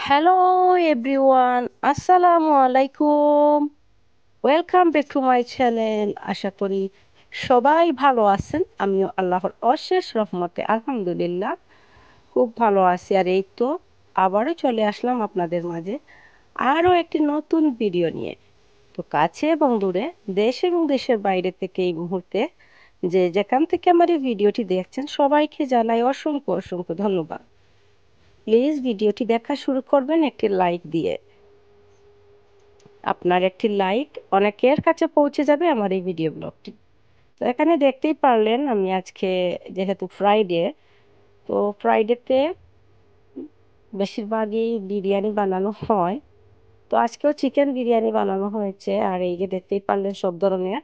Hello everyone, আসসালামু আলাইকুম। Welcome back to my channel. আশা করি সবাই ভালো আছেন। আমিও আল্লাহর অশেষ রহমতে আলহামদুলিল্লাহ খুব ভালো আছি। আর এই তো আবারও চলে আসলাম আপনাদের মাঝে আরও একটি নতুন ভিডিও নিয়ে। তো কাছে এবং দূরে, দেশ এবং দেশের বাইরে থেকে এই মুহূর্তে যে যেখান থেকে আমার এই ভিডিওটি দেখছেন সবাইকে জানাই অসংখ্য অসংখ্য ধন্যবাদ। প্লিজ ভিডিওটি দেখা শুরু করবেন একটি লাইক দিয়ে। আপনার একটি লাইক অনেকের কাছে পৌঁছে যাবে আমার এই ভিডিও ব্লগটি। তো এখানে দেখতেই পারলেন আমি আজকে, যেহেতু ফ্রাইডে, তো ফ্রাইডেতে বেশিরভাগই বিরিয়ানি বানানো হয়। তো আজকেও চিকেন বিরিয়ানি বানানো হয়েছে। আর এই যে দেখতেই পারলেন সব ধরনের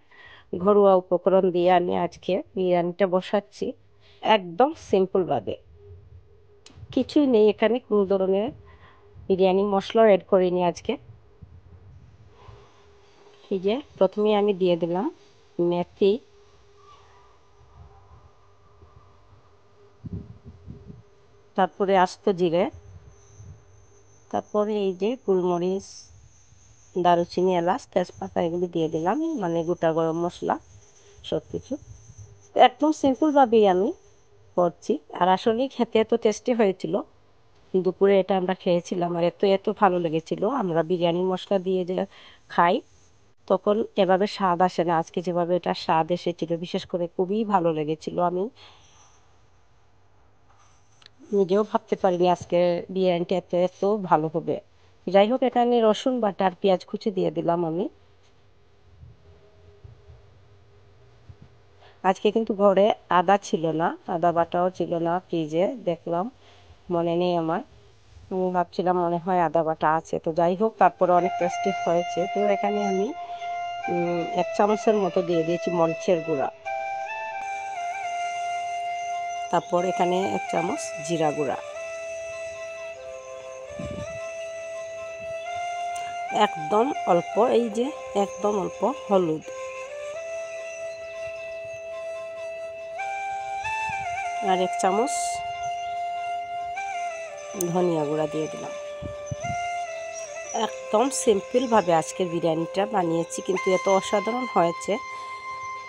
ঘরোয়া উপকরণ দিয়ে আমি আজকে বিরিয়ানিটা বসাচ্ছি একদম সিম্পলভাবে। কিছুই নেই এখানে, কোনো ধরনের বিরিয়ানি মশলা অ্যাড করিনি আজকে। এই যে প্রথমে আমি দিয়ে দিলাম মেথি, তারপরে আস্ত জিরে, তারপরে এই যে গোলমরিচ, দারুচিনি, এলাচ, তেজপাতা এগুলি দিয়ে দিলাম, মানে গোটা গরম মশলা সব কিছু। একদম সিম্পলভাবেই আমি করছি। আর আসলেই খেতে এত টেস্টি হয়েছিল। দুপুরে এটা আমরা খেয়েছিলাম আর এত এত ভালো লেগেছিল। আমরা বিরিয়ানির মশলা দিয়ে যে খাই তখন এভাবে স্বাদ আসে না, আজকে যেভাবে এটা স্বাদ এসেছিল বিশেষ করে খুবই ভালো লেগেছিল। আমি নিজেও ভাবতে পারিনি আজকে বিরিয়ানিটা এত এত ভালো হবে। যাই হোক, এখানে রসুন বাটা আর পেঁয়াজ কুচি দিয়ে দিলাম আমি। আজকে কিন্তু ঘরে আদা ছিল না, আদা বাটাও ছিল না ফ্রিজে, দেখলাম মনে নেই আমার। আমি ভাবছিলাম মনে হয় আদা বাটা আছে। তো যাই হোক, তারপরে অনেক টেস্টি হয়েছে। তো এখানে আমি 1 চামচের মতো দিয়ে দিয়েছি মরিচের গুঁড়া। তারপর এখানে 1 চামচ জিরা গুঁড়া, একদম অল্প, এই যে একদম অল্প হলুদ, আর 1 চামচ ধনিয়া গুঁড়া দিয়ে দিলাম। একদম সিম্পলভাবে আজকের বিরিয়ানিটা বানিয়েছি, কিন্তু এত অসাধারণ হয়েছে।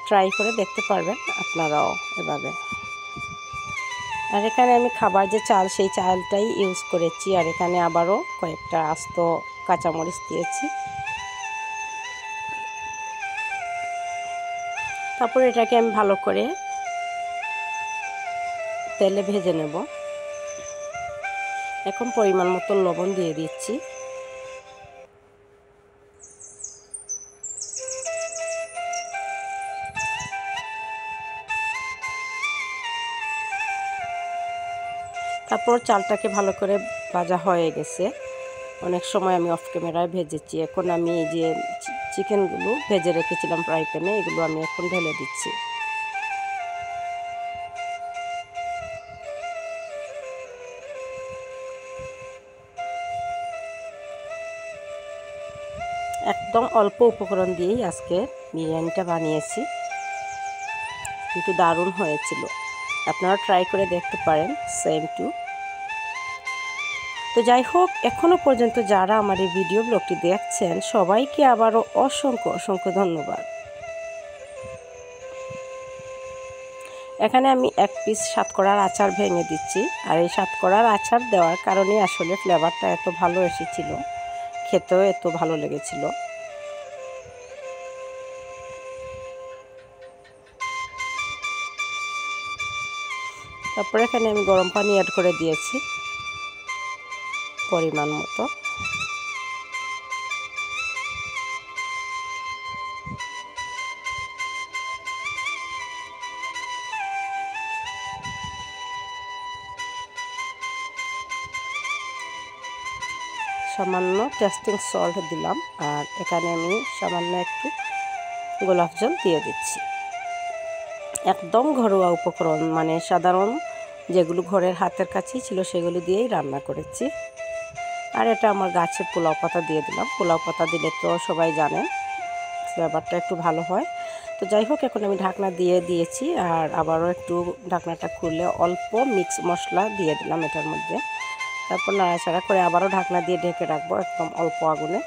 ট্রাই করে দেখতে পারবেন আপনারাও এভাবে। আর এখানে আমি খাবার যে চাল, সেই চালটাই ইউজ করেছি। আর এখানে আবারও কয়েকটা আস্ত কাঁচামরিচ দিয়েছি। তারপর এটাকে আমি ভালো করে তেলে ভেজে নেব। এখন পরিমাণ মতো লবণ দিয়ে দিচ্ছি। তারপর চালটাকে ভালো করে ভাজা হয়ে গেছে। অনেক সময় আমি অফ ক্যামেরায় ভেজেছি। এখন আমি এই যে চিকেনগুলো ভেজে রেখেছিলাম ফ্রাই প্যানে, এগুলো আমি এখন ঢেলে দিচ্ছি। একদম অল্প উপকরণ দিয়েই আজকে বিরিয়ানিটা বানিয়েছি, কিন্তু দারুণ হয়েছিল। আপনারা ট্রাই করে দেখতে পারেন সেম টু। তো যাই হোক, এখনও পর্যন্ত যারা আমার এই ভিডিও ব্লগটি দেখছেন সবাইকে আবারও অসংখ্য অসংখ্য ধন্যবাদ। এখানে আমি 1 পিস সাতকড়ার আচার ভেঙে দিচ্ছি। আর এই সাতকড়ার আচার দেওয়ার কারণে আসলে ফ্লেভারটা এত ভালো এসেছিল, খেতেও এত ভালো লেগেছিল। তারপর এখানে আমি গরম পানি অ্যাড করে দিয়েছি পরিমাণ মতো। সামান্য টেস্টিং সল্ট দিলাম। আর এখানে আমি সামান্য একটু গোলাপ জল দিয়ে দিচ্ছি। একদম ঘরোয়া উপকরণ, মানে সাধারণ যেগুলো ঘরের হাতের কাছেই ছিল সেগুলো দিয়েই রান্না করেছি। আর এটা আমার গাছের পোলাও পাতা দিয়ে দিলাম। পোলাও পাতা দিলে তো সবাই জানেন ফ্লেভারটা একটু ভালো হয়। তো যাই হোক, এখন আমি ঢাকনা দিয়ে দিয়েছি। আর আবারও একটু ঢাকনাটা খুলে অল্প মিক্স মশলা দিয়ে দিলাম এটার মধ্যে। তারপর নাড়াচাড়া করে আবারও ঢাকনা দিয়ে ঢেকে রাখবো একদম অল্প আগুনে।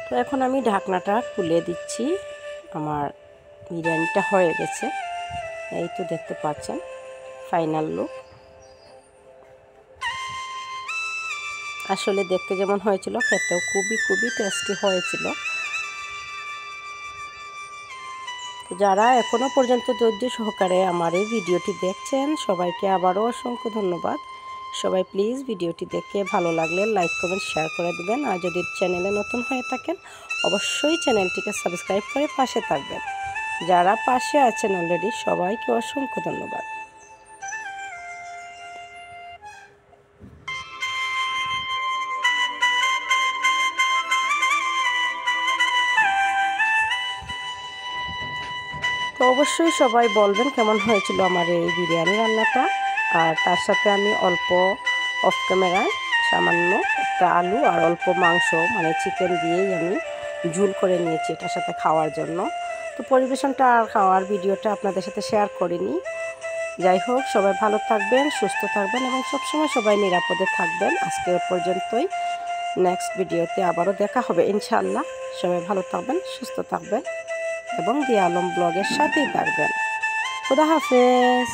তো এখন আমি ঢাকনাটা খুলে দিচ্ছি। আমার বিরিয়ানিটা হয়ে গেছে, এই তো দেখতে পাচ্ছেন ফাইনাল লুক। আসলে দেখতে যেমন হয়েছিল খেতেও খুবই টেস্টি হয়েছিল। যারা এখনো পর্যন্ত ধৈর্য সহকারে আমার এই ভিডিওটি দেখছেন সবাইকে আবারও অসংখ্য ধন্যবাদ। সবাই প্লিজ ভিডিওটি দেখে ভালো লাগলে লাইক কমেন্ট শেয়ার করে দেবেন। আর যদি চ্যানেলে নতুন হয়ে থাকেন অবশ্যই চ্যানেলটিকে সাবস্ক্রাইব করে পাশে থাকবেন। যারা পাশে আছেন অলরেডি সবাইকে অসংখ্য ধন্যবাদ। তো অবশ্যই সবাই বলবেন কেমন হয়েছিল আমার এই বিরিয়ানি রান্নাটা। আর তার সাথে আমি অল্প অফ ক্যামেরায় সামান্য একটা আলু আর অল্প মাংস মানে চিকেন দিয়েই আমি ঝুল করে নিয়েছি এটার সাথে খাওয়ার জন্য। তো পরিবেশনটা আর খাওয়ার ভিডিওটা আপনাদের সাথে শেয়ার করিনি। যাই হোক, সবাই ভালো থাকবেন, সুস্থ থাকবেন এবং সবসময় সবাই নিরাপদে থাকবেন। আজকে পর্যন্তই, নেক্সট ভিডিওতে আবারও দেখা হবে ইনশাআল্লাহ। সবাই ভালো থাকবেন, সুস্থ থাকবেন এবং দিয়া আলম ব্লগের সাথেই থাকবেন। খুদা হাফেজ।